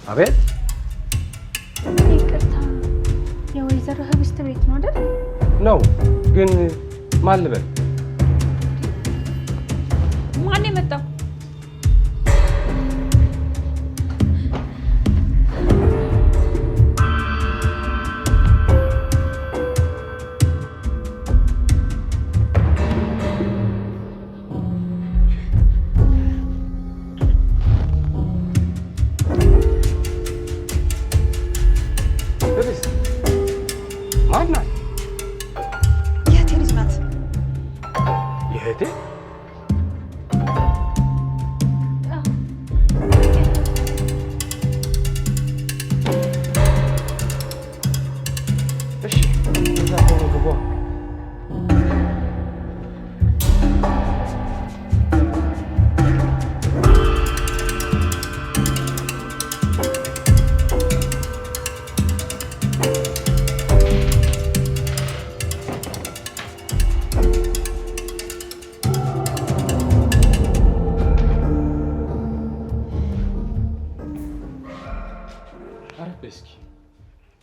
አቤት ይቅርታ የወይዘሮ ህብስት ቤት ነው አይደል? ነው ግን ማን ልበል? ማን የመጣው?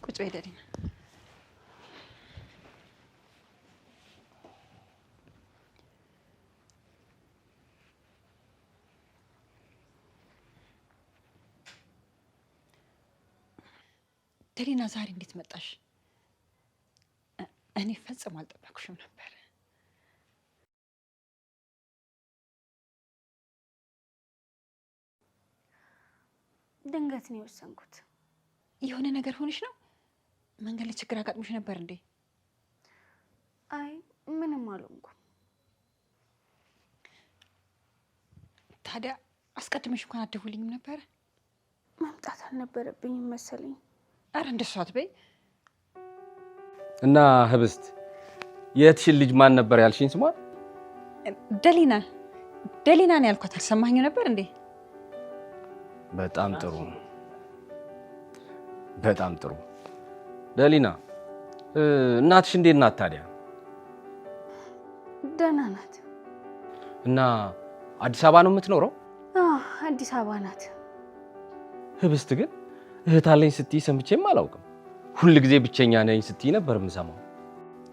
ቁጭ በይ ደሊና። ደሊና ዛሬ እንዴት መጣሽ? እኔ ፈጽሞ አልጠበቅኩሽም ነበር። ድንገት ነው የወሰንኩት። የሆነ ነገር ሆነሽ ነው? መንገድ ላይ ችግር አጋጥሞሽ ነበር እንዴ? አይ ምንም አልሆንኩም። ታዲያ አስቀድመሽ እንኳን አትደውልኝም ነበር? መምጣት አልነበረብኝም መሰለኝ። አረ እንደሱ አትበይ። እና ህብስት የትሽን ልጅ ማን ነበር ያልሽኝ ስሟን? ደሊና። ደሊና ነው ያልኳት። አልሰማኸኝ ነበር እንዴ? በጣም ጥሩ በጣም ጥሩ። ደሊና እናትሽ እንዴት ናት ታዲያ? ደህና ናት። እና አዲስ አበባ ነው የምትኖረው? አዲስ አበባ ናት። ህብስት ግን እህት አለኝ ስትይ ሰምቼም አላውቅም። ሁል ጊዜ ብቸኛ ነኝ ስትይ ነበር የምሰማው።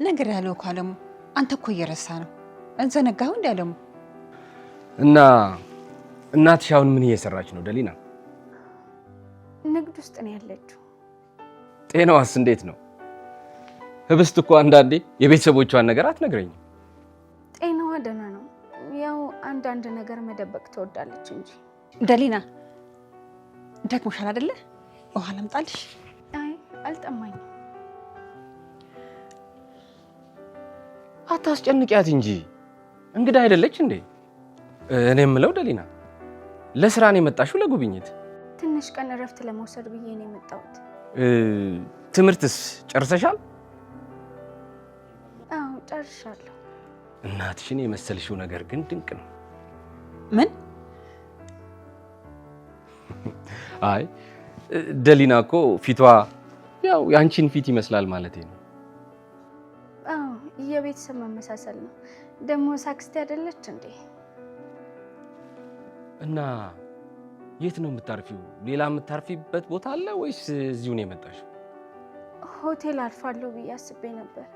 ነገር ያለው እኮ አለሙ፣ አንተ እኮ እየረሳ ነው። እንዘነጋው እንደ አለሙ። እና እናትሽ አሁን ምን እየሰራች ነው ደሊና? ንግድ ውስጥ ነው ያለችው። ጤናዋስ እንዴት ነው? ህብስት እኮ አንዳንዴ የቤተሰቦቿን ነገር አትነግረኝም። ጤናዋ ደህና ነው። ያው አንዳንድ ነገር መደበቅ ትወዳለች እንጂ። ደሊና ደክሞሻል አይደለ? ውሃ ላምጣልሽ? አይ አልጠማኝም። አታስጨንቂያት እንጂ እንግዳ አይደለች እንዴ? እኔ የምለው ደሊና ለስራ ነው የመጣሽው ለጉብኝት? ትንሽ ቀን እረፍት ለመውሰድ ብዬ ነው የመጣሁት። ትምህርትስ ጨርሰሻል? አዎ ጨርሻለሁ። እናትሽን የመሰልሽው ነገር ግን ድንቅ ነው። ምን? አይ ደሊና እኮ ፊቷ ያው ያንቺን ፊት ይመስላል ማለቴ ነው። አዎ የቤተሰብ መመሳሰል ነው። ደግሞ ሳክስቴ አይደለች እንዴ? እና የት ነው የምታርፊው? ሌላ የምታርፊበት ቦታ አለ ወይስ እዚሁ ነው የመጣሽው? ሆቴል አርፋለሁ ብዬ አስቤ ነበር።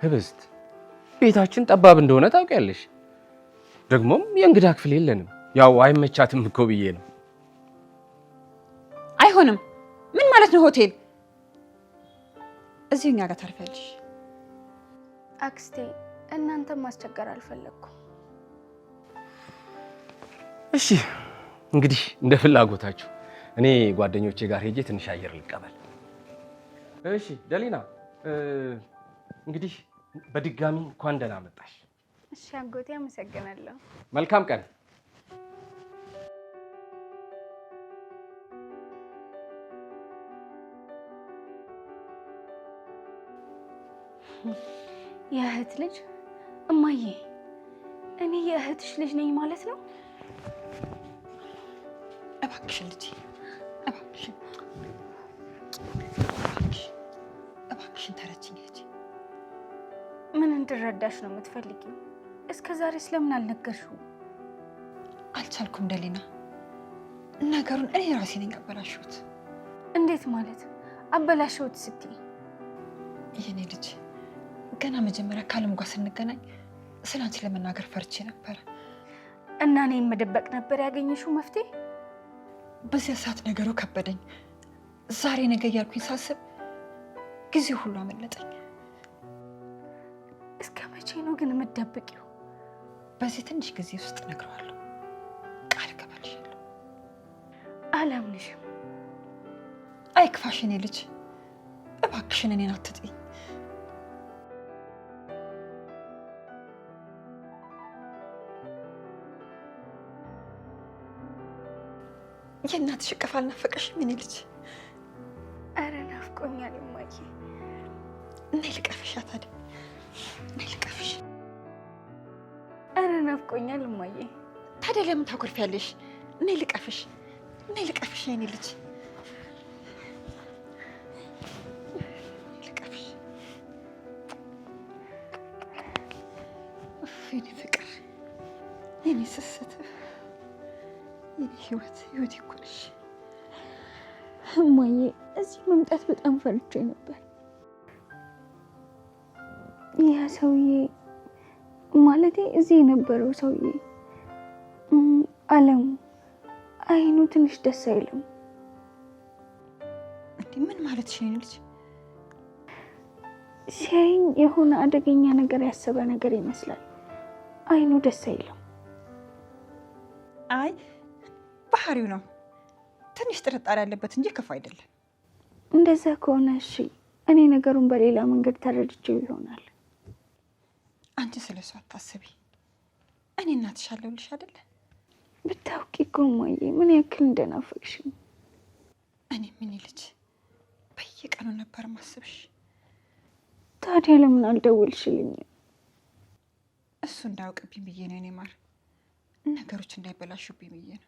ህብስት ቤታችን ጠባብ እንደሆነ ታውቂያለሽ። ደግሞም የእንግዳ ክፍል የለንም። ያው አይመቻትም እኮ ብዬ ነው። አይሆንም። ምን ማለት ነው ሆቴል? እዚሁ እኛ ጋር ታርፊያለሽ። አክስቴ እናንተም ማስቸገር አልፈለኩም። እሺ እንግዲህ እንደ ፍላጎታችሁ። እኔ ጓደኞቼ ጋር ሄጄ ትንሽ አየር ልቀበል። እሺ ደሊና እንግዲህ በድጋሚ እንኳን ደህና መጣሽ። እሺ አጎቴ አመሰግናለሁ። መልካም ቀን። የእህት ልጅ እማዬ፣ እኔ የእህትሽ ልጅ ነኝ ማለት ነው? እባክሽን ልጄ፣ እባክሽን እባክሽን ተረጅኝ ልጄ። ምን እንድረዳሽ ነው የምትፈልጊው? እስከ ዛሬ ስለምን አልነገርሽውም? አልቻልኩም ደሊና። ነገሩን እኔ ራሴ ነኝ አበላሽሁት። እንዴት ማለት አበላሽሁት ስትይ? የኔ ልጅ ገና መጀመሪያ ከአለም ጋር ስንገናኝ ስላንቺ ለመናገር ፈርቼ ነበር እና እኔን መደበቅ ነበር ያገኘሽው መፍትሄ? በዚያ ሰዓት ነገሩ ከበደኝ። ዛሬ ነገ እያልኩኝ ሳስብ ጊዜ ሁሉ አመለጠኝ። እስከ መቼ ነው ግን የምትደብቂው? በዚህ ትንሽ ጊዜ ውስጥ እነግረዋለሁ። ቃል እገባልሻለሁ። አላምንሽም። አይክፋሽ የኔ ልጅ፣ እባክሽን እኔን አትጥይኝ። የእናትሽ እቅፍ አልናፈቀሽም የኔ ልጅ? ኧረ ናፍቆኛል እማዬ። እኔ ልቀፍሽ ታዲያ፣ እኔ ልቀፍሽ። ኧረ ናፍቆኛል እማዬ። ታዲያ ለምን ታኮርፊያለሽ? እኔ ልቀፍሽ፣ እኔ ልቀፍሽ የኔ ልጅ፣ ልቀፍሽ። የኔ ፍቅር፣ የኔ ስስት፣ የኔ ህይወት እኮ ነሽ እማዬ። እዚህ መምጣት በጣም ፈርቼ ነበር። ያ ሰውዬ ማለቴ እዚህ የነበረው ሰውዬ አለሙ አይኑ ትንሽ ደስ አይልም። እንዴ ምን ማለትሽ ነው ልጅ? ሲያይኝ የሆነ አደገኛ ነገር ያሰበ ነገር ይመስላል። አይኑ ደስ አይልም። አይ ባህሪው ነው። ትንሽ ጥርጣሬ ያለበት እንጂ ክፉ አይደለም። እንደዛ ከሆነ እሺ፣ እኔ ነገሩን በሌላ መንገድ ተረድቼው ይሆናል። አንቺ ስለሱ አታስቢ። እኔ እናትሽ አለሁልሽ አይደለ? ብታውቂ እኮ እማዬ ምን ያክል እንደናፈቅሽኝ። እኔ ምን ልጅ በየቀኑ ነበር ማስብሽ። ታዲያ ለምን አልደወልሽልኝም? እሱ እንዳያውቅብኝ ብዬ ነው። እኔ ማር ነገሮች እንዳይበላሹብኝ ብዬ ነው።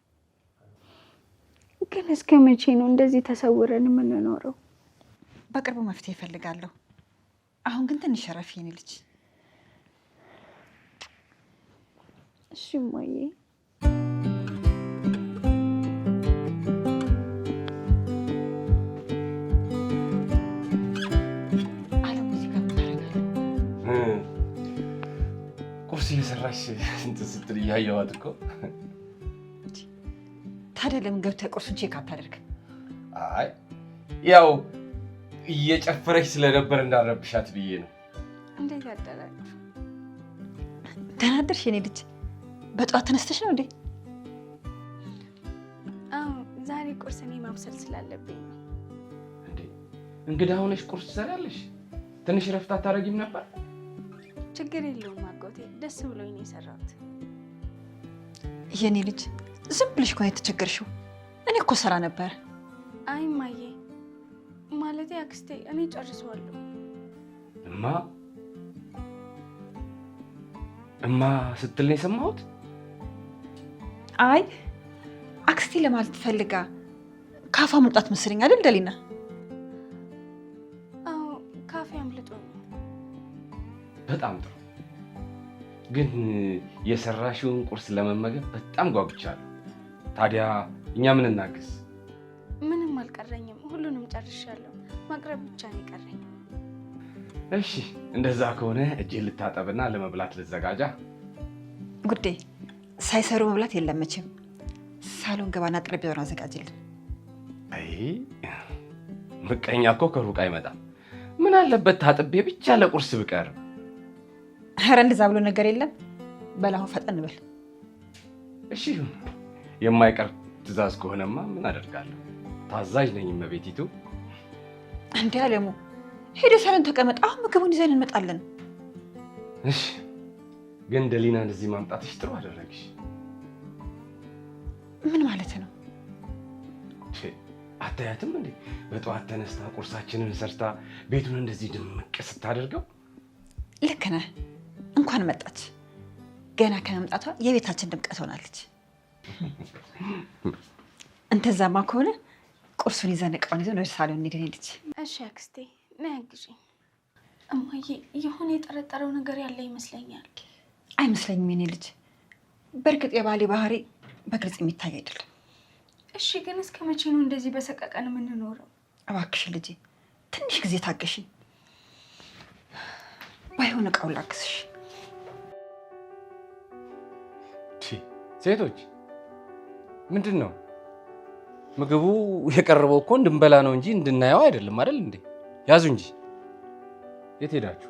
ግን እስከ መቼ ነው እንደዚህ ተሰውረን የምንኖረው? በቅርቡ መፍትሄ እፈልጋለሁ። አሁን ግን ትንሽ ረፊ የኔ ልጅ። እሺ እማዬ። አለም እዚህ ጋር ታረጋለህ? ቁርስ እየሰራሽ እንትን ስትል እያየኋት እኮ። ታዲያ ለምን ገብተህ ቁርሱን ቼክ አታደርግ? አይ ያው እየጨፈረች ስለነበር እንዳረብሻት ብዬ ነው። እንዴት ያደራችሁ? ደህና አደርሽ የኔ ልጅ? በጠዋት ተነስተሽ ነው እንዴ? አዎ ዛሬ ቁርስ እኔ ማብሰል ስላለብኝ ነው። እንዴ እንግዳ ሆነሽ ቁርስ ትሰሪያለሽ? ትንሽ ረፍት አታረጊም ነበር? ችግር የለውም አጎቴ፣ ደስ ብሎኝ ነው የሰራሁት። የኔ ልጅ ዝም ብለሽ እኮ ነው የተቸገርሽው። እኔ እኮ ሰራ ነበር። አይ እማዬ፣ ማለቴ አክስቴ፣ እኔ ጨርሰዋለሁ። እማ ስትል ነው የሰማሁት። አይ አክስቴ ለማለት ፈልጋ ካፋ መውጣት መስለኝ አይደል ደሊና? አዎ ካፌ አምልጦኝ። በጣም ጥሩ። ግን የሰራሽውን ቁርስ ለመመገብ በጣም ጓጉቻለሁ። ታዲያ እኛ ምን እናግዝ? ምንም አልቀረኝም፣ ሁሉንም ጨርሻለሁ። ማቅረብ ብቻ ነው የቀረኝ። እሺ እንደዛ ከሆነ እጄን ልታጠብና ለመብላት ልዘጋጃ። ጉዴ ሳይሰሩ መብላት የለም መቼም። ሳሎን ገባና ጠረጴዛውን አዘጋጅልን። አይ ምቀኛ እኮ ከሩቅ አይመጣም። ምን አለበት ታጥቤ ብቻ ለቁርስ ብቀር? ኧረ እንደዛ ብሎ ነገር የለም። በላሁ ፈጠን በል። እሺ የማይቀር ትእዛዝ ከሆነማ ምን አደርጋለሁ? ታዛዥ ነኝ እመቤቲቱ። እንዴ አለሙ ሄደ ሳሎን ተቀመጥ። አሁን ምግቡን ይዘን እንመጣለን። እሺ ግን ደሊና እንደዚህ ማምጣትሽ ጥሩ አደረግሽ። ምን ማለት ነው? አታያትም እንዴ? በጠዋት ተነስታ ቁርሳችንን ሰርታ ቤቱን እንደዚህ ድምቅ ስታደርገው። ልክ ነህ። እንኳን መጣች። ገና ከመምጣቷ የቤታችን ድምቀት ሆናለች። እንተዛማ ከሆነ ቁርሱን ይዘን እቃውን ይዘን ወደ ሳሎን እንሄድን። ልጅ እሺ አክስቴ ነይ አግዢኝ። እማዬ የሆነ የጠረጠረው ነገር ያለ ይመስለኛል። አይመስለኝም የኔ ልጅ። በእርግጥ የባሌ ባህሪ በግልጽ የሚታይ አይደለም። እሺ ግን እስከ መቼ ነው እንደዚህ በሰቀቀን የምንኖረው? እባክሽ ልጄ ትንሽ ጊዜ ታገሺ። ባይሆን እቃው ላግዝሽ። ሴቶች ምንድን ነው? ምግቡ የቀረበው እኮ እንድንበላ ነው እንጂ እንድናየው አይደለም አይደል እንዴ? ያዙ እንጂ። የት ሄዳችሁ?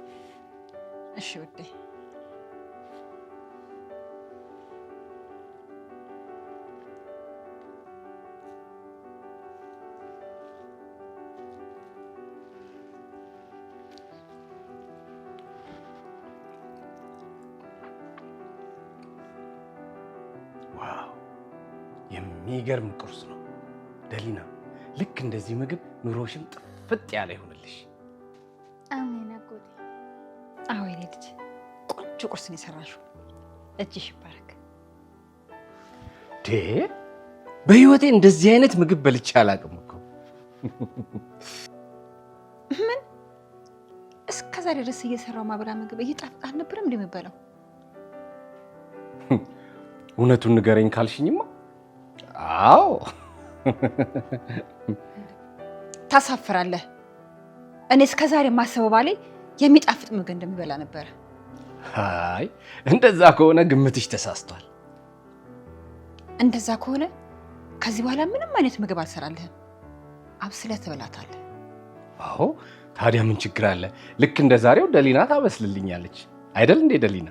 እሺ ውዴ። ዋው የሚገርም ቁርስ ነው ደሊና። ልክ እንደዚህ ምግብ ኑሮሽም ጥፍጥ ያለ ይሆንልሽ። አሜን አጎቴ። አዎ የኔ ልጅ ቆንጆ ቁርስ ነው የሰራሽው። እጅሽ ይባረክ። በህይወቴ እንደዚህ አይነት ምግብ በልቼ አላውቅም እኮ። ምን እስከ ዛሬ ድረስ እየሰራው ማብላ ምግብ እየጣፍጥ አልነበረም እንደሚበላው? እውነቱን ንገረኝ ካልሽኝማ አዎ። ታሳፍራለህ። እኔ እስከ ዛሬ ማሰበው ባሌ የሚጣፍጥ ምግብ እንደሚበላ ነበረ። አይ እንደዛ ከሆነ ግምትሽ ተሳስቷል። እንደዛ ከሆነ ከዚህ በኋላ ምንም አይነት ምግብ አልሰራልህም። አብስለህ ትበላታለህ። አዎ ታዲያ ምን ችግር አለ? ልክ እንደ ዛሬው ደሊና ታበስልልኛለች አይደል እንዴ ደሊና?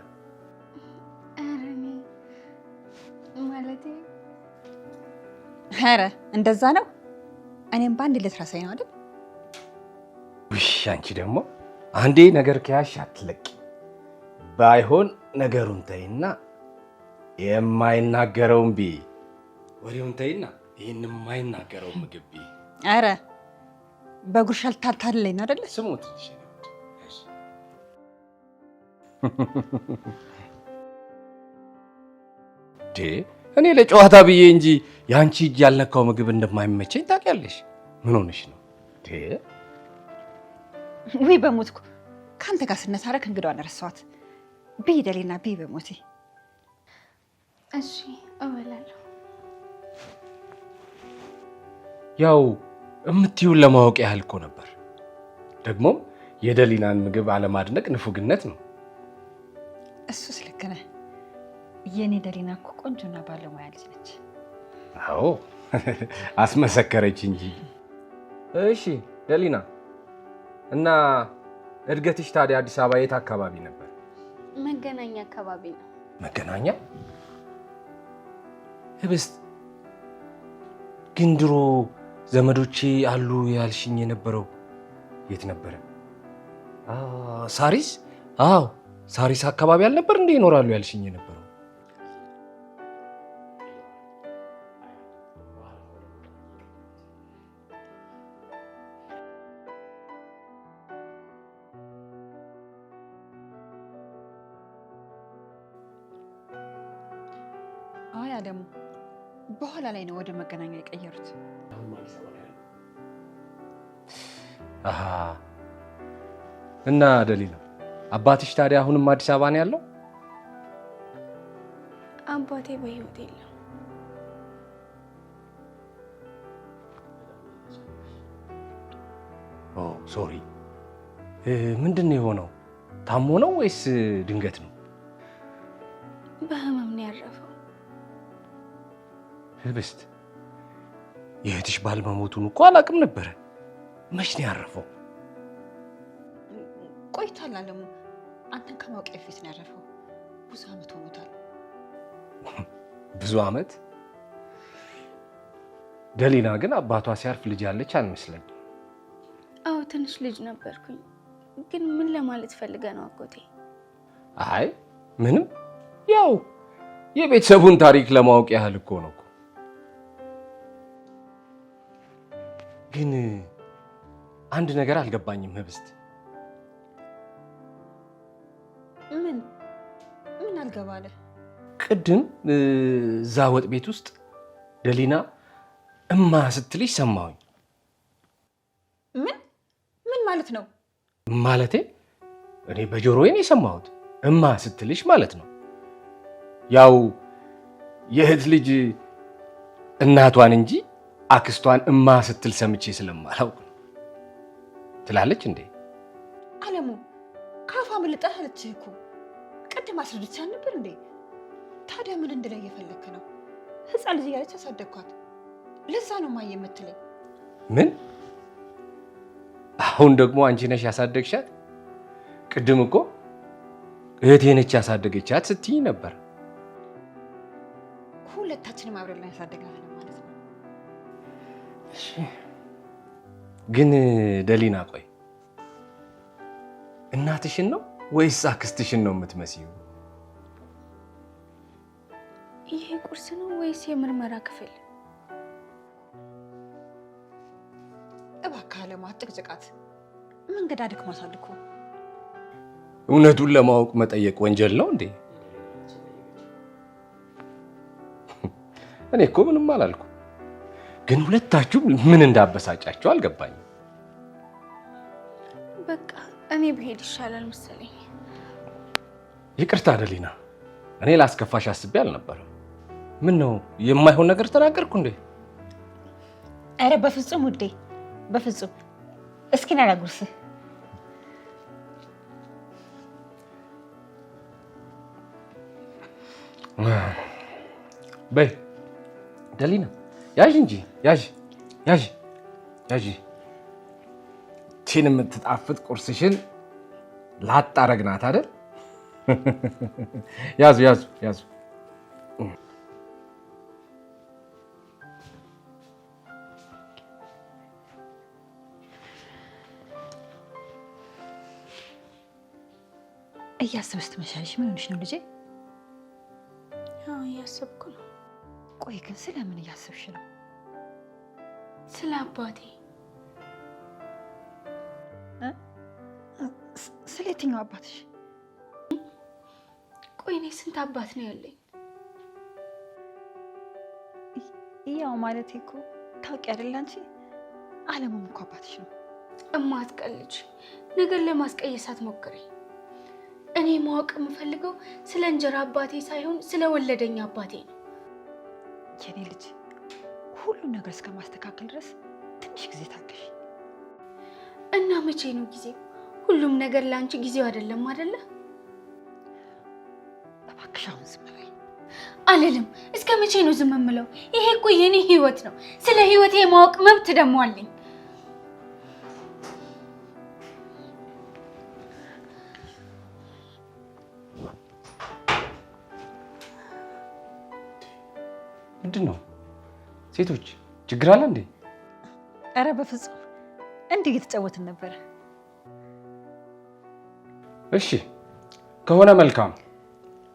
ኧረ እንደዛ ነው። እኔም በአንድ ልትረሳኝ ነው አይደል? ውይ አንቺ ደግሞ አንዴ ነገር ከያሽ አትለቂ። ባይሆን ነገሩን ተይና የማይናገረውን ብይ። ወሬውን ተይና ይህን የማይናገረውን ምግብ ብይ። ኧረ በጉርሻ ልታታልለኝ ነው አይደል? ስሙት እኔ ለጨዋታ ብዬ እንጂ ያንቺ እጅ ያልነካው ምግብ እንደማይመቸኝ ታውቂያለሽ። ምን ሆነሽ ነው? ውይ በሞትኩ ከአንተ ጋር ስነታረክ እንግዳዋን ረሳኋት። ብይ ደሊና ብይ በሞቴ። እሺ እበላለሁ። ያው እምትይውን ለማወቅ ያህል እኮ ነበር። ደግሞም የደሊናን ምግብ አለማድነቅ ንፉግነት ነው። እሱስ ልክ ነህ። የኔ ደሊና እኮ ቆንጆና ባለሙያ ልጅ ነች። አዎ አስመሰከረች እንጂ። እሺ ደሊና፣ እና እድገትሽ ታዲያ አዲስ አበባ የት አካባቢ ነበር? መገናኛ አካባቢ ነው። መገናኛ? ህብስት ግን ድሮ ዘመዶቼ አሉ ያልሽኝ የነበረው የት ነበረ? ሳሪስ? አዎ ሳሪስ አካባቢ አልነበር እንዴ ይኖራሉ ያልሽኝ የነበረው? አያ ደግሞ በኋላ ላይ ነው ወደ መገናኛ የቀየሩት። እና ደሊና አባትሽ ታዲያ አሁንም አዲስ አበባ ነው ያለው? አባቴ በህይወት የለም። ኦ ሶሪ። ምንድን ነው የሆነው? ታሞ ነው ወይስ ድንገት ነው? በህመም ነው ያረፈው። ህብስት የእህትሽ ባል መሞቱን እኮ አላውቅም ነበረ። መች ነው ያረፈው? ቆይቷል አለሙ። አንተን ከማውቂያ በፊት ነው ያረፈው። ብዙ አመት ሆኖታል። ብዙ አመት? ደሊና ግን አባቷ ሲያርፍ ልጅ ያለች አልመስለኝ። አዎ ትንሽ ልጅ ነበርኩኝ። ግን ምን ለማለት ፈልገ ነው አጎቴ? አይ ምንም፣ ያው የቤተሰቡን ታሪክ ለማወቅ ያህል እኮ ነው። ግን አንድ ነገር አልገባኝም ህብስት። ምን አልገባለ? ቅድም እዛ ወጥ ቤት ውስጥ ደሊና እማ ስትልሽ ሰማሁኝ። ምን ማለት ነው? ማለቴ እኔ በጆሮዬ ነው የሰማሁት። እማ ስትልሽ ማለት ነው። ያው የእህት ልጅ እናቷን እንጂ አክስቷን እማ ስትል ሰምቼ ስለማላውቅ ትላለች እንዴ? አለሙ ካፋ መልጠህ አለችህ እኮ ቅድም አስረድቻት ነበር እንዴ? ታዲያ ምን እንድላይ እየፈለክ ነው? ህፃን ልጅ እያለች አሳደግኳት። ለዛ ነው ማየ የምትለኝ። ምን? አሁን ደግሞ አንቺ ነሽ ያሳደግሻት? ቅድም እኮ እህቴ ነች ያሳደገቻት ስትይ ነበር። ሁለታችንም አብረን ያሳደግናት ማለት ነው። እሺ ግን ደሊና ቆይ እናትሽን ነው ወይስ አክስትሽን ነው የምትመስዪው? ይሄ ቁርስ ነው ወይስ የምርመራ ክፍል? እባክህ አለሙ አትጭቅጭቃት። መንገድ አድክሟታል እኮ። እውነቱን ለማወቅ መጠየቅ ወንጀል ነው እንዴ? እኔ እኮ ምንም አላልኩም፣ ግን ሁለታችሁም ምን እንዳበሳጫችሁ አልገባኝም። በቃ እኔ ብሄድ ይሻላል መሰለኝ። ይቅርታ ደሊና፣ እኔ ላስከፋሽ አስቤ አልነበረም። ምን ነው የማይሆን ነገር ተናገርኩ እንዴ? አረ በፍጹም ውዴ፣ በፍጹም። እስኪ ና ላጉርስህ። በይ ደሊና ያዥ እንጂ ያዥ ያዥ ያዥ። ቺን የምትጣፍጥ ቁርስሽን ላጣረግናት አይደል? ያዙ ያዙ ያዙ። እያሰብሽ ትመሻለሽ። ምን ሆነሽ ነው ልጄ? ያው እያሰብኩ ነው። ቆይ ግን ስለምን እያሰብሽ ነው? ስለ አባቴ። ስለ የትኛው አባትሽ? ቆይ እኔ ስንት አባት ነው ያለኝ? ያው ማለቴ እኮ ታውቂ አይደል አንቺ፣ አለሙም እኮ አባትሽ ነው። እማትቀልጅ ነገር ለማስቀየሳት ሞክሪ። እኔ ማወቅ የምፈልገው ስለ እንጀራ አባቴ ሳይሆን ስለ ወለደኝ አባቴ ነው። የኔ ልጅ ሁሉን ነገር እስከማስተካከል ድረስ ትንሽ ጊዜ ታገሽ። እና መቼ ነው ጊዜው? ሁሉም ነገር ለአንቺ ጊዜው አይደለም አይደለ? እባክሽ አሁን ዝም በይ። አልልም። እስከ መቼ ነው ዝም የምለው? ይሄ እኮ የኔ ህይወት ነው። ስለ ህይወቴ ማወቅ መብት ደግሞ አለኝ። ምንድን ነው ሴቶች ችግር አለ እንዴ? አረ በፍጹም እንዲህ እየተጫወትን ነበር። እሺ ከሆነ መልካም።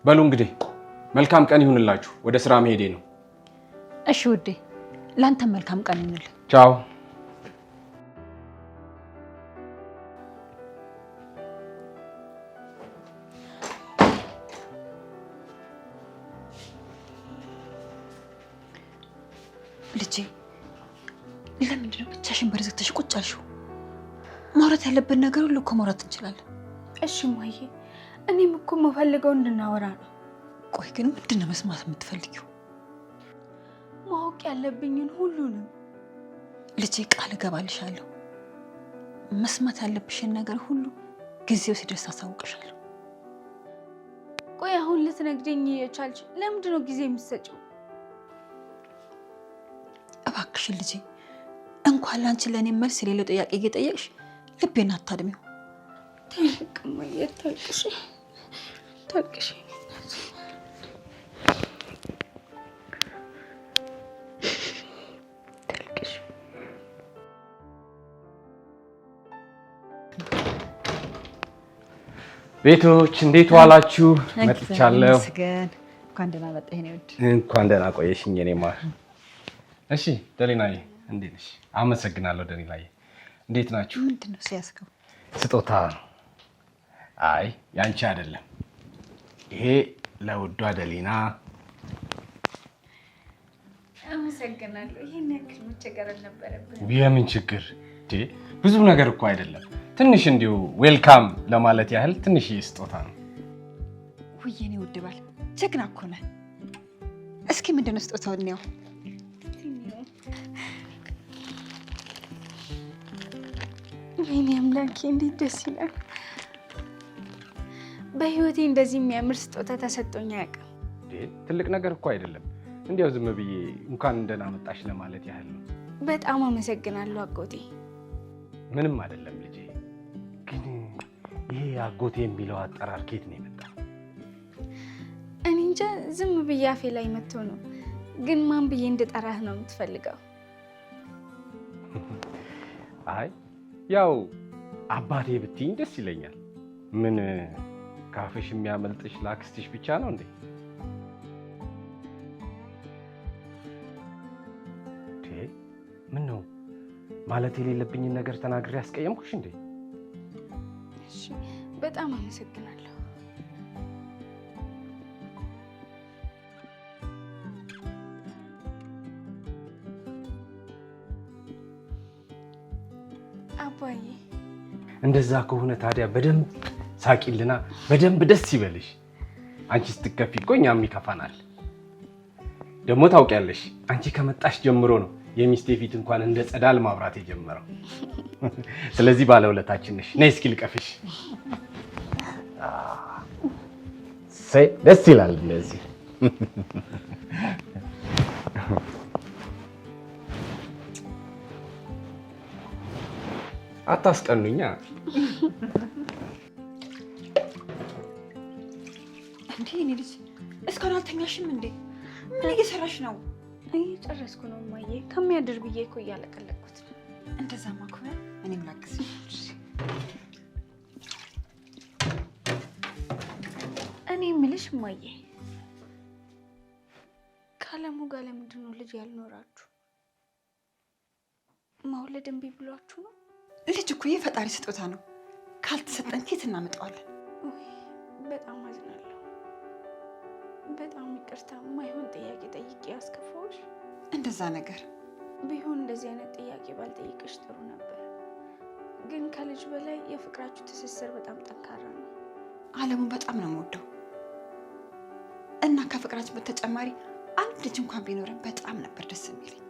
በሉ እንግዲህ መልካም ቀን ይሁንላችሁ። ወደ ስራ መሄዴ ነው። እሺ ውዴ፣ ላንተም መልካም ቀን ይሁንልህ። ቻው። ልጄ ለምንድን ነው ብቻሽን በር ዘግተሽ ቁጭ አልሽው? ማውራት ያለብን ነገር ሁሉ እኮ ማውራት እንችላለን። እሺ እማዬ፣ እኔም እኮ የምፈልገው እንድናወራ ነው። ቆይ ግን ምንድን ነው መስማት የምትፈልጊው? ማወቅ ያለብኝን ሁሉንም። ልጄ ቃል እገባልሻለሁ፣ መስማት ያለብሽን ነገር ሁሉ ጊዜው ሲደርስ አሳውቅሻለሁ። ቆይ አሁን ልትነግደኝ የቻልሽ ለምንድን ነው ጊዜ የምትሰጪው? እባክሽን ልጄ፣ እንኳን ላንቺ ለእኔ መልስ የሌለው ጥያቄ እየጠየቅሽ ልቤን አታድሚው። ተይቅማዬ፣ ታልቅሽ ታልቅሽ። ቤቶች እንዴት ዋላችሁ? መጥቻለሁ። እንኳን ደህና መጣህ የኔ ውድ። እንኳን ደህና ቆየሽኝ የኔ ማር። እሺ ደሊናዬ እንዴት ነሽ? አመሰግናለሁ ደሊናዬ። እንዴት ናችሁ? ምንድን ነው ሲያስከው? ስጦታ። አይ ያንቺ አይደለም፣ ይሄ ለውዷ ደሊና። አመሰግናለሁ። ይሄን ያክል መቸገር አልነበረብንም። የምን ችግር? ብዙ ነገር እኮ አይደለም፣ ትንሽ እንዲሁ ዌልካም ለማለት ያህል ትንሽ ስጦታ ነው። ውይ የኔ ውድ ባል ጀግና እኮ ነህ። እስኪ ምንድን ነው ስጦታው? እንየው። ወይኔ አምላኬ እንዴት ደስ ይላል። በህይወቴ እንደዚህ የሚያምር ስጦታ ተሰጥቶኝ አያውቅም። ትልቅ ነገር እኮ አይደለም። እንዲያው ዝም ብዬ እንኳን ደህና መጣሽ ለማለት ያህል ነው። በጣም አመሰግናለሁ አጎቴ። ምንም አይደለም ልጄ። ግን ይሄ አጎቴ የሚለው አጠራር ከየት ነው የመጣው? እኔ እንጃ፣ ዝም ብዬ አፌ ላይ መጥቶ ነው። ግን ማን ብዬ እንድጠራህ ነው የምትፈልገው? አይ ያው አባቴ ብትይኝ ደስ ይለኛል። ምን ካፍሽ የሚያመልጥሽ ላክስትሽ ብቻ ነው እንዴ? ምን ነው ማለት የሌለብኝን ነገር ተናግሬ ያስቀየምኩሽ እንዴ? እሺ በጣም አመሰግናለሁ። አባዬ እንደዛ ከሆነ ታዲያ በደንብ ሳቂልና በደንብ ደስ ይበልሽ። አንቺ ስትከፊ እኮ እኛም ይከፋናል። ደግሞ ታውቂያለሽ፣ አንቺ ከመጣሽ ጀምሮ ነው የሚስቴ ፊት እንኳን እንደ ጸዳል ማብራት የጀመረው። ስለዚህ ባለውለታችን ነሽ። ነይ እስኪ ልቀፍሽ። ደስ ይላል እንደዚህ። አታስቀኑኛ። እንዴ እኔ ልጅ እስካሁን አልተኛሽም እንዴ? ምን እየሰራሽ ነው? እየጨረስኩ ነው እማዬ። ከሚያድር ብዬ እኮ እያለቀለኩት ነው። እንደዛማ ከሆነ እኔም ላግዝሽ። እኔ የምልሽ እማዬ፣ ከአለሙ ጋር ለምንድን ነው ልጅ ያልኖራችሁ? መውለድ እምቢ ብሏችሁ ነው? ልጅ እኮ የፈጣሪ ስጦታ ነው። ካልተሰጠን ከየት እናመጣዋለን? በጣም አዝናለሁ። በጣም ይቅርታ። የማይሆን ጥያቄ ጠይቄ ያስከፋዎች? እንደዛ ነገር ቢሆን እንደዚህ አይነት ጥያቄ ባልጠይቅሽ ጥሩ ነበር። ግን ከልጅ በላይ የፍቅራችሁ ትስስር በጣም ጠንካራ ነው። አለሙን በጣም ነው የምወደው እና ከፍቅራችን በተጨማሪ አንድ ልጅ እንኳን ቢኖረን በጣም ነበር ደስ የሚለኝ።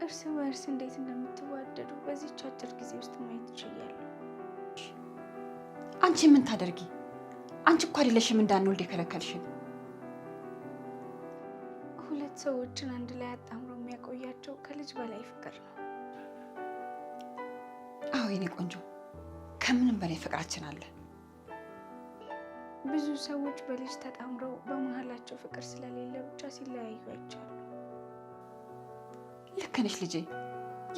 እርስ በእርስ እንዴት እንደምትዋደዱ በዚህች አጭር ጊዜ ውስጥ ማየት ይችላል። አንቺ ምን ታደርጊ? አንቺ እኮ አይደለሽም እንዳንወልድ የከለከልሽን። ሁለት ሰዎችን አንድ ላይ አጣምሮ የሚያቆያቸው ከልጅ በላይ ፍቅር ነው። አዎ የኔ ቆንጆ፣ ከምንም በላይ ፍቅራችን አለ። ብዙ ሰዎች በልጅ ተጣምረው በመሀላቸው ፍቅር ስለሌለ ብቻ ሲለያዩ አይቻሉ። ልክ ነሽ ልጄ።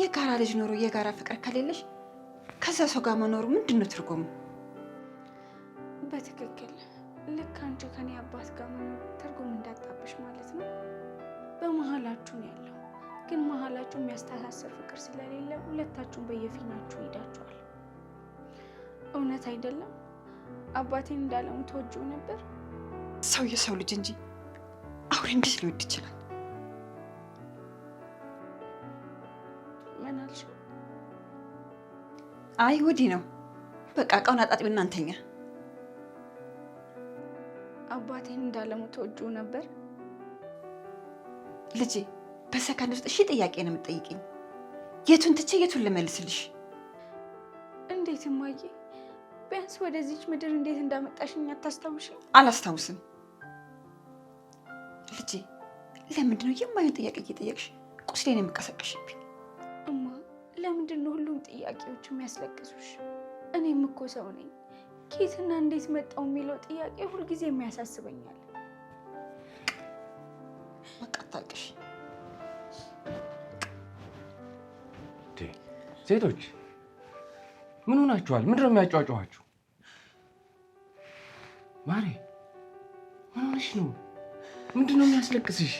የጋራ ልጅ ኖሮ የጋራ ፍቅር ከሌለሽ ከዛ ሰው ጋር መኖሩ ምንድን ነው ትርጉሙ? በትክክል ልክ አንቺ ከኔ አባት ጋር መኖር ትርጉም እንዳጣብሽ ማለት ነው። በመሀላችሁ ነው ያለው፣ ግን መሀላችሁ የሚያስተሳስር ፍቅር ስለሌለ ሁለታችሁም በየፊናችሁ ሄዳችኋል። እውነት አይደለም? አባቴን እንዳለሙ ተወጂው ነበር። ሰው የሰው ልጅ እንጂ አውሬ እንዴት ሊወድ ይችላል? ምን አልሽ? አይ ወዲህ ነው። በቃ እቃውን አጣጥቢና አንተኛ። አባቴን እንዳለሙ ተወጂው ነበር? ልጄ በሰከንድ ውስጥ ጥያቄ ነው የምትጠይቂኝ። የቱን ትቼ የቱን ልመልስልሽ? እንዴት እማዬ? ቢያንስ ወደዚች ምድር እንዴት እንዳመጣሽኝ አታስታውሽም? አላስታውስም ልጄ። ለምንድን ነው የማይሆን ጥያቄ እየጠየቅሽ ቁስሌን የምቀሰቅሽብኝ? እማ ለምንድን ነው ሁሉም ጥያቄዎች የሚያስለቅሱሽ? እኔም እኮ ሰው ነኝ። ኬትና እንዴት መጣው የሚለው ጥያቄ ሁልጊዜ የሚያሳስበኛል። በቃ አታልቅሽ። ሴቶች ምን ሆናችኋል? ምንድን ነው የሚያጫጫኋችሁ? ማሬ ምን ሆነሽ ነው? ምንድን ነው የሚያስለቅስሽ?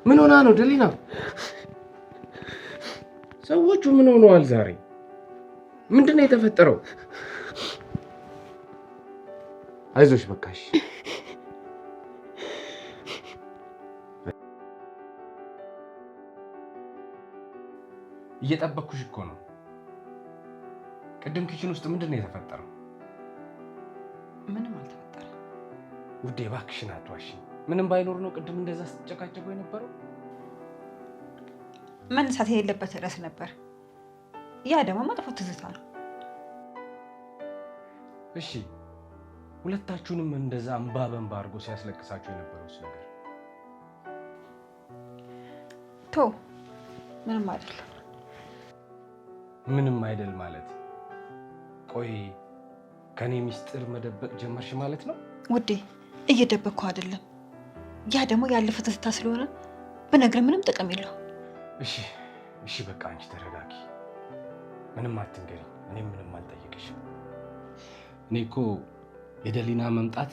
ምን ሆና ነው ደሊና? ሰዎቹ ምን ሆነዋል ዛሬ? ምንድን ነው የተፈጠረው? አይዞሽ በቃሽ። እየጠበኩሽ እኮ ነው። ቅድም ኪችን ውስጥ ምንድን ነው የተፈጠረው? ምንም አልተፈጠረም። ውዴ እባክሽን አትዋሽኝ። ምንም ባይኖር ነው ቅድም እንደዛ ስትጨቃጨቁ የነበረው? መነሳት የሌለበት ርዕስ ነበር። ያ ደግሞ መጥፎ ትዝታ ነው። እሺ ሁለታችሁንም እንደዛ እንባ በእንባ አድርጎ ሲያስለቅሳችሁ የነበረው ነገር ቶ ምንም አይደለም። ምንም አይደል ማለት? ቆይ ከኔ ሚስጥር መደበቅ ጀመርሽ ማለት ነው? ውዴ እየደበቅኩ አይደለም። ያ ደግሞ ያለፈ ትዝታ ስለሆነ ብነግርህ ምንም ጥቅም የለው። እሺ በቃ አንቺ ተረጋጊ። ምንም አትንገሪኝ። እኔም ምንም አልጠየቅሽም። እኔ እኮ የደሊና መምጣት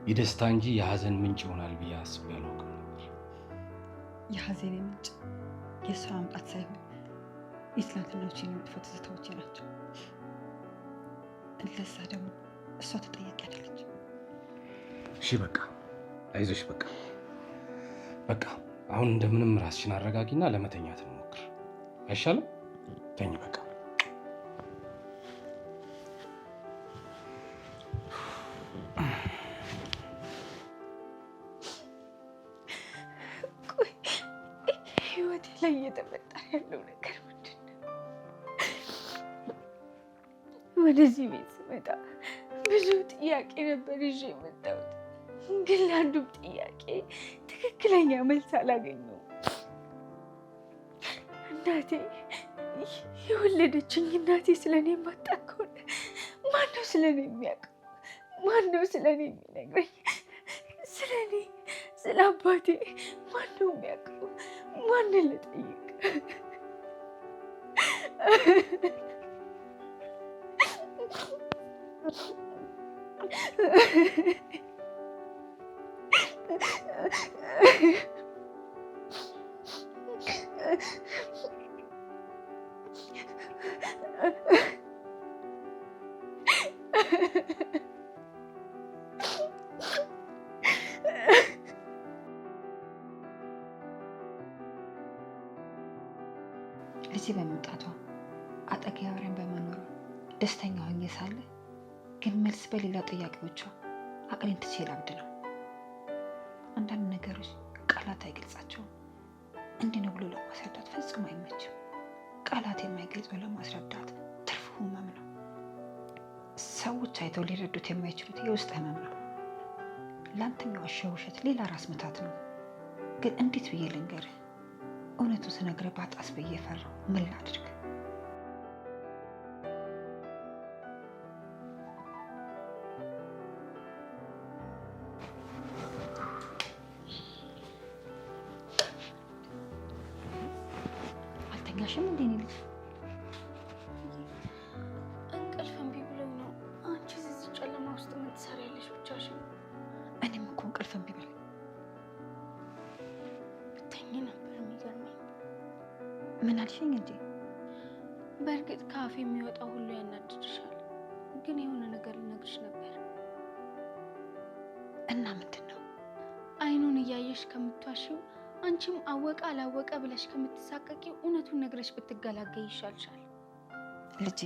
የደስታ እንጂ የሀዘን ምንጭ ይሆናል ብዬ አስቤ አላውቅም ነበር። የሀዘኔ ምንጭ የእሷ መምጣት ሳይሆን የትናንትናዎቹ የመጥፎ ትዝታዎቼ ናቸው። ለዛ ደግሞ እሷ ተጠያቂ አይደለች። እሺ በቃ አይዞሽ። በቃ አሁን እንደምንም ራስሽን አረጋጊና ለመተኛት እንሞክር አይሻልም? ተኝ በቃ። ህይወቴ ላይ እየተፈጠረ ያለው ነገር ምንድን ነው? ወደዚህ ቤት ስመጣ ብዙ ጥያቄ ነበር ይዤ የመጣሁት፣ ግን ለአንዱም ጥያቄ ትክክለኛ መልስ አላገኘሁም። እናቴ የወለደችኝ እናቴ ስለኔ የማታውቅ ከሆነ ማነው ስለኔ የሚያውቀው? ማነው ስለኔ የሚነግረኝ? ስለኔ ስለ አባቴ ማነው የሚያውቀው? ማንን ልጠይቅ? ልጄ በመምጣቷ አጠገቤ አብረን በመኖሯ ደስተኛ ሆኜ ሳለ ግን መልስ በሌላ ጥያቄዎቿ አቅሌን ትቼ ላብድ ነው። አንዳንድ ነገሮች ቃላት አይገልጻቸውም። እንዲህ ነው ብሎ ለማስረዳት ፈጽሞ አይመችም። ቃላት የማይገልጸው ለማስረዳት ትርፉ ህመም ነው። ሰዎች አይተው ሊረዱት የማይችሉት የውስጥ ህመም ነው። ለአንተም የዋሸው ውሸት ሌላ ራስ ምታት ነው። ግን እንዴት ብዬ ልንገርህ? እውነቱ ስነግርህ ባጣስ ብዬ ፈራሁ። ምን ላድርግ? አልተኛሽም እንዴ? ልጅ እንቅልፍ እምቢ ብሎኝ ነው። አንቺ እዚህ ጨለማ ውስጥ ምን ትሰሪያለሽ ብቻሽን? እኔም እኮ እንቅልፍ እምቢ ብሎኝ ብተኝ ነበር የሚገርመኝ። ምን አልሽኝ እንዴ? በእርግጥ ከአፍ የሚወጣው ሁሉ ያናድድሻል፣ ግን የሆነ ነገር ልነግርሽ ነበር። እና ምንድን ነው? አይኑን እያየሽ ከምትዋሺው አንቺም አወቀ አላወቀ ብለሽ ከምትሳቀቂው እውነቱን ነግረሽ ብትገላገይ ይሻልሻል። ልጄ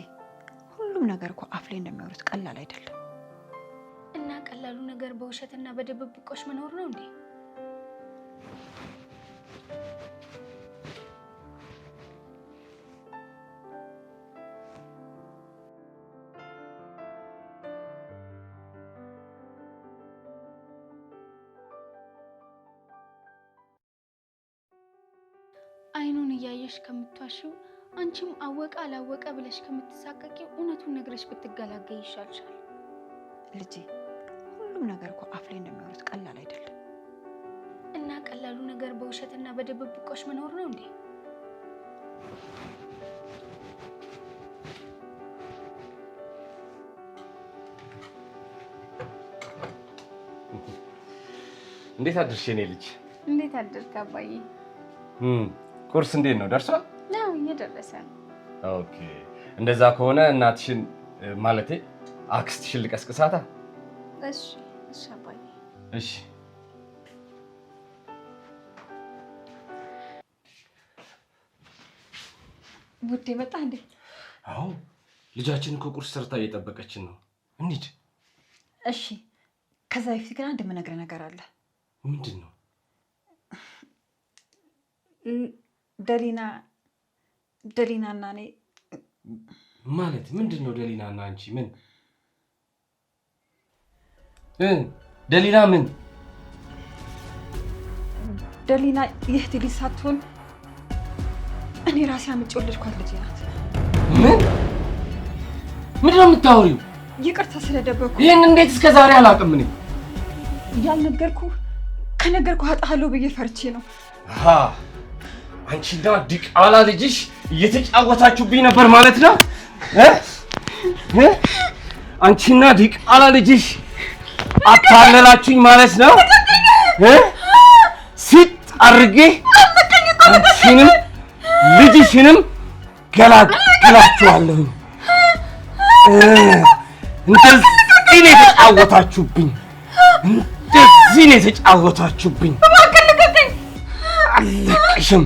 ሁሉም ነገር እኮ አፍ ላይ እንደሚያወሩት ቀላል አይደለም። እና ቀላሉ ነገር በውሸትና በድብብቆሽ መኖር ነው እንዴ? አይኑን እያየሽ ከምትዋሺው አንቺም አወቀ አላወቀ ብለሽ ከምትሳቀቂው እውነቱን ነግረሽ ብትገላገይ ይሻልሻል። ልጄ ሁሉም ነገር እኮ አፍ ላይ እንደሚያወሩት ቀላል አይደለም። እና ቀላሉ ነገር በውሸትና በድብብቆሽ መኖር ነው እንዴ? እንዴት አድርሽ የኔ ልጅ? እንዴት አደርክ አባዬ? ቁርስ እንዴት ነው? ደርሷል? ነው እየደረሰ ነው። ኦኬ እንደዛ ከሆነ እናትሽን ማለቴ አክስትሽን ልቀስቅሳታ። እሺ አባዬ። እሺ ውዴ መጣ እንዴ? አዎ ልጃችን እኮ ቁርስ ሰርታ እየጠበቀችን ነው። እንሂድ። እሺ ከዛ በፊት ግን አንድ የምነግርህ ነገር አለ። ምንድን ነው? ደሊናና እኔ ማለት ምንድን ነው? ደሊናና አንቺ ምን? ደሊና ምን? ደሊና የእህቴ ልጅ ሳትሆን እኔ ራሴ አምጬ ወለድኳት ልጅ ናት። ምን? ምንድን ነው የምታወሪው? ይቅርታ ስለደበኩ። ይህን እንዴት እስከ ዛሬ አላውቅም። እኔ ከነገርኩህ አጣሃለሁ ብዬ ፈርቼ ነው። አንቺና ዲቃላ ልጅሽ እየተጫወታችሁብኝ ነበር ማለት ነው? አንቺና ዲቃላ ልጅሽ አታለላችሁኝ ማለት ነው? ሲጥ አድርጌ አንቺንም ልጅሽንም ገላግላችኋለሁ። እንደዚህ ነው የተጫወታችሁብኝ። እንደዚህ ነው የተጫወታችሁብኝ። አለቅሽም